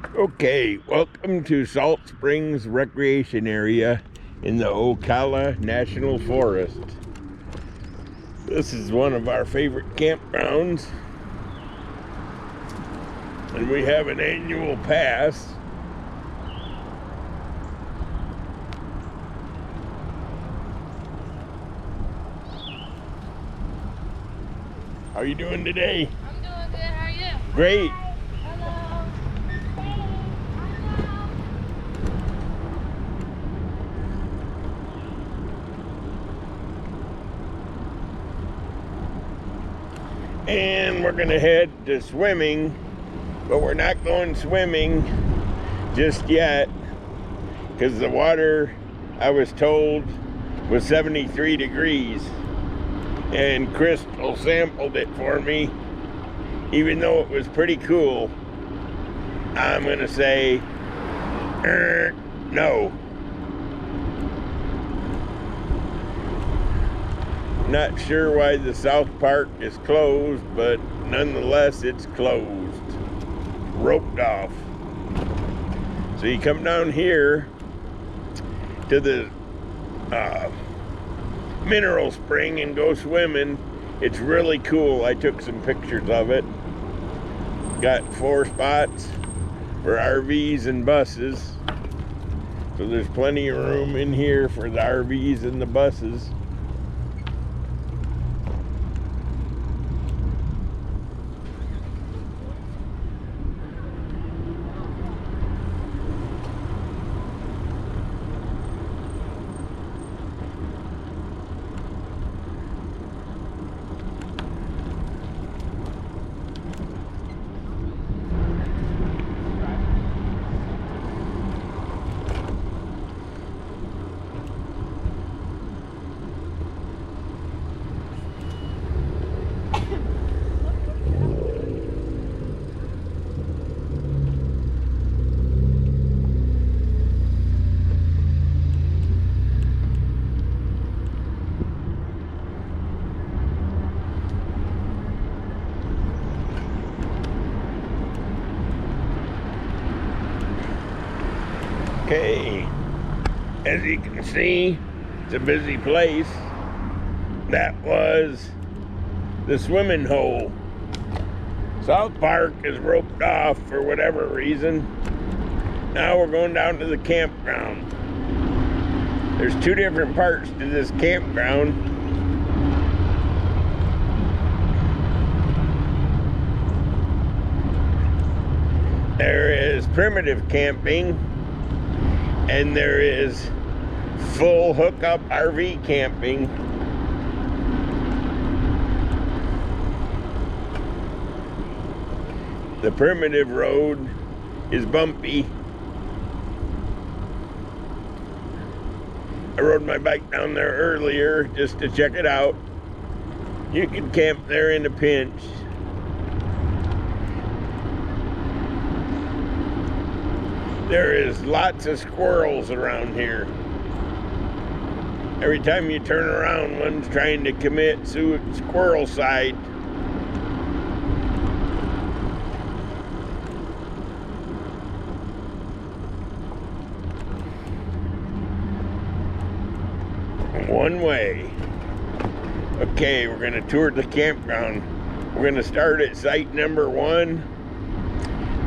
Okay, welcome to Salt Springs Recreation Area in the Ocala National Forest. This is one of our favorite campgrounds, and we have an annual pass. How are you doing today? I'm doing good. How are you? Great. Hello. And we're gonna head to swimming, but we're not going swimming just yet because the water, I was told, was 73 degrees, and Crystal sampled it for me. Even though it was pretty cool, I'm gonna say no. Not sure why the South Park is closed, but nonetheless it's closed, roped off. So you come down here to the mineral spring and go swimming. It's really cool. I took some pictures of it. Got 4 spots for RVs and buses, so there's plenty of room in here for the RVs and the buses. Okay, as you can see, it's a busy place. That was the swimming hole. South Park is roped off for whatever reason. Now we're going down to the campground. There's 2 different parts to this campground. There is primitive camping, and there is full hookup RV camping. The primitive road is bumpy. I rode my bike down there earlier just to check it out. You can camp there in a pinch. There is lots of squirrels around here. Every time you turn around, one's trying to commit squirrel-cide. One way. Okay, we're gonna tour the campground. We're gonna start at site number 1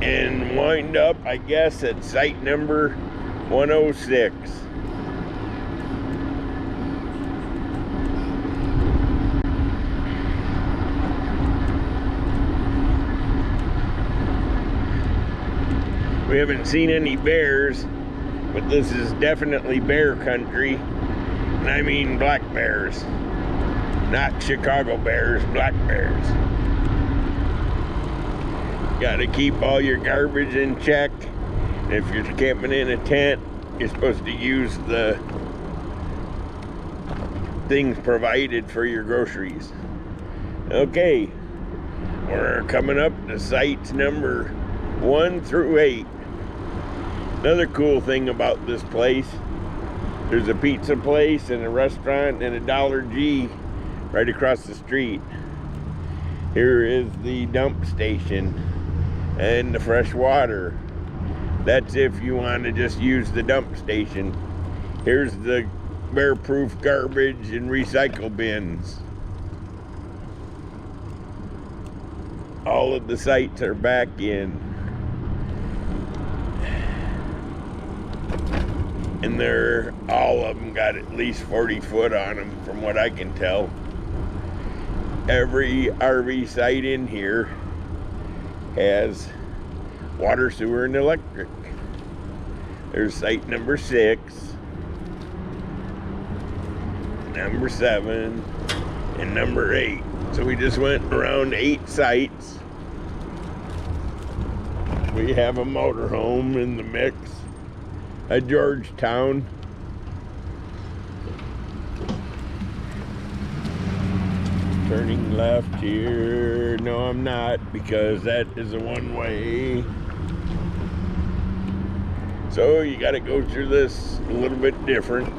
and wind up, I guess, at site number 106. We haven't seen any bears, but this is definitely bear country. And I mean black bears. Not Chicago bears, black bears. Gotta keep all your garbage in check. And if you're camping in a tent, you're supposed to use the things provided for your groceries. Okay, we're coming up to sites number 1 through 8. Another cool thing about this place, there's a pizza place and a restaurant and a Dollar G right across the street. Here is the dump station and the fresh water. That's if you want to just use the dump station. Here's the bear-proof garbage and recycle bins. All of the sites are back in. And all of them got at least 40 foot on them, from what I can tell. Every RV site in here has water, sewer, and electric. There's site number 6, number 7, and number 8. So we just went around 8 sites. We have a motorhome in the mix at Georgetown. Turning left here. No, I'm not, because that is a one-way. So you got to go through this a little bit different.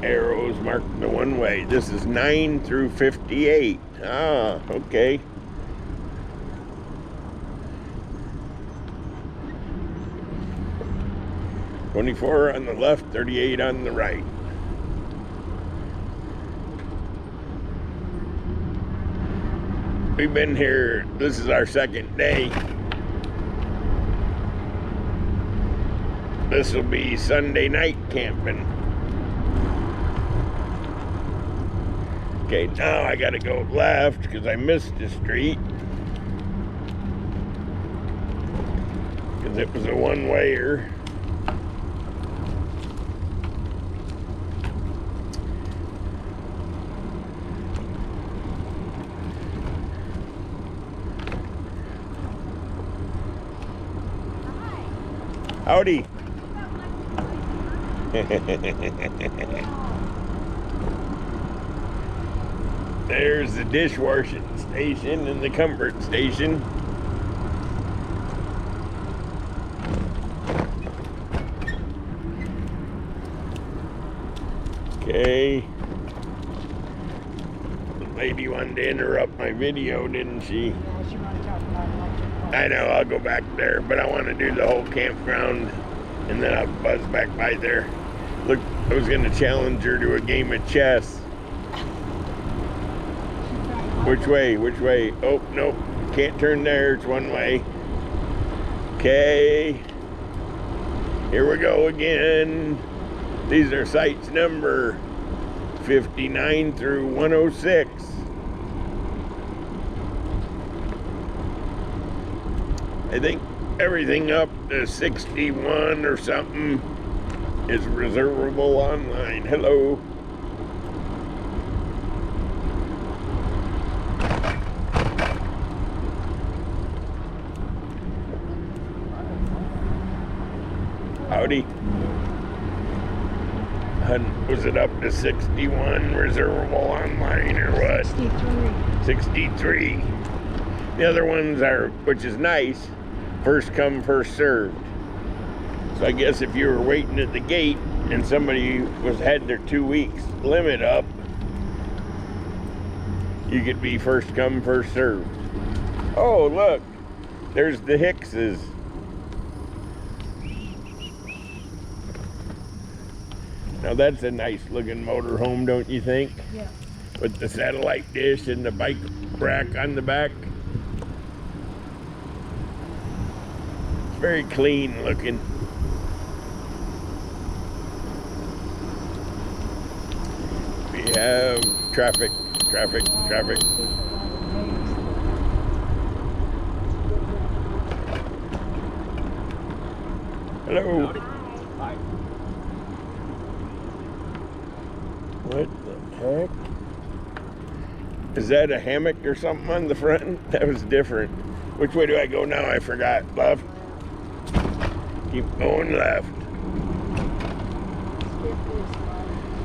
Arrows mark the one way. This is 9 through 58. Ah, okay. "24 on the left, 38 on the right." We've been here, this is our second day. This will be Sunday night camping. Okay, now I gotta go left because I missed the street. Because it was a one-wayer. Howdy. There's the dishwashing station and the comfort station. Okay. The lady wanted to interrupt my video, didn't she? Yeah, she wanted to talk about electric. I know, I'll go back there, but I want to do the whole campground, and then I'll buzz back by there. Look, I was going to challenge her to a game of chess. Which way? Which way? Oh, nope. Can't turn there. It's one way. Okay. Here we go again. These are sites number 59 through 106. I think everything up to 61 or something is reservable online. Hello. Howdy. Was it up to 61 reservable online or what? 63. The other ones are, which is nice, first come, first served. So I guess if you were waiting at the gate and somebody had their 2 weeks limit up, you could be first come, first served. Oh, look, there's the Hickses. Now that's a nice looking motorhome, don't you think? Yeah. With the satellite dish and the bike rack on the back. It's very clean looking. We have traffic. Hello. Hi. What the heck? Is that a hammock or something on the front? That was different. Which way do I go now? I forgot. Left. Keep going left.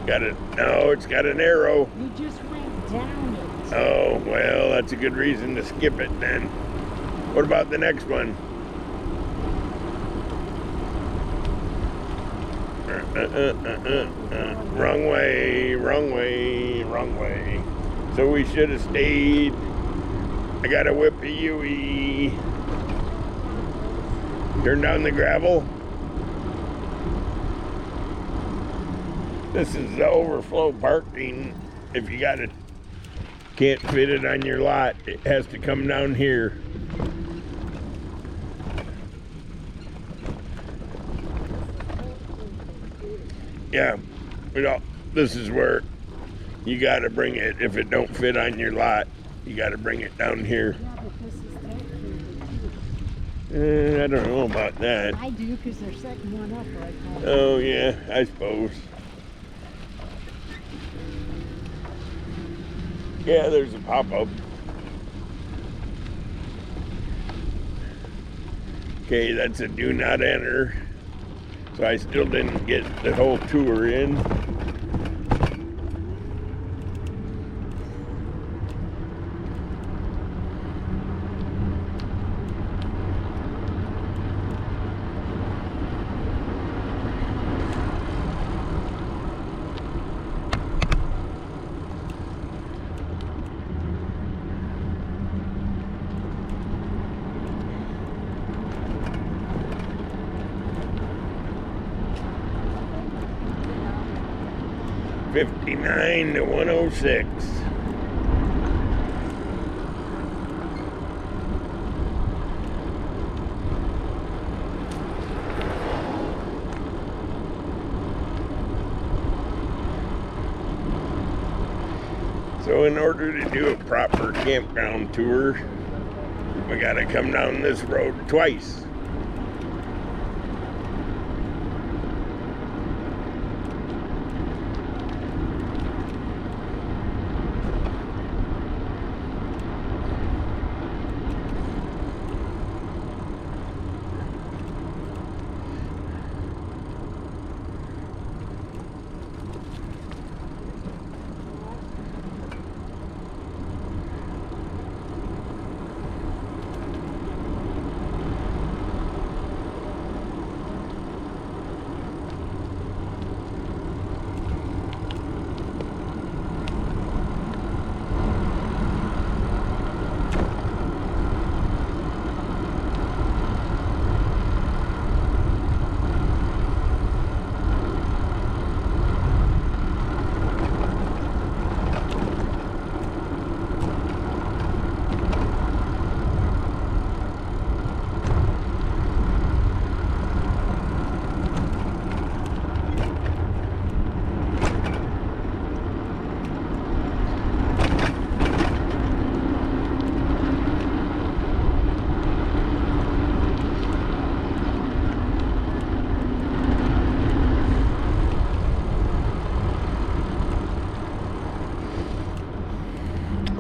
Got it. No, it's got an arrow. You just went down it. Oh, well, that's a good reason to skip it then. What about the next one? Wrong way. So we should have stayed. I got a whippy Yui. Turn down the gravel. This is the overflow parking. If you can't fit it on your lot, it has to come down here. Yeah, this is where you gotta bring it. If it don't fit on your lot, you gotta bring it down here. Yeah, but this is technically too. I don't know about that. I do, because they're setting one up right now. Oh yeah, I suppose. Yeah, there's a pop-up. Okay, that's a do not enter. So I still didn't get the whole tour in. '59 to 106. So in order to do a proper campground tour, we gotta come down this road twice.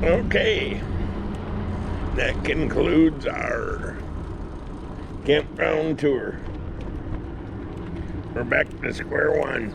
Okay, that concludes our campground tour. We're back to square one.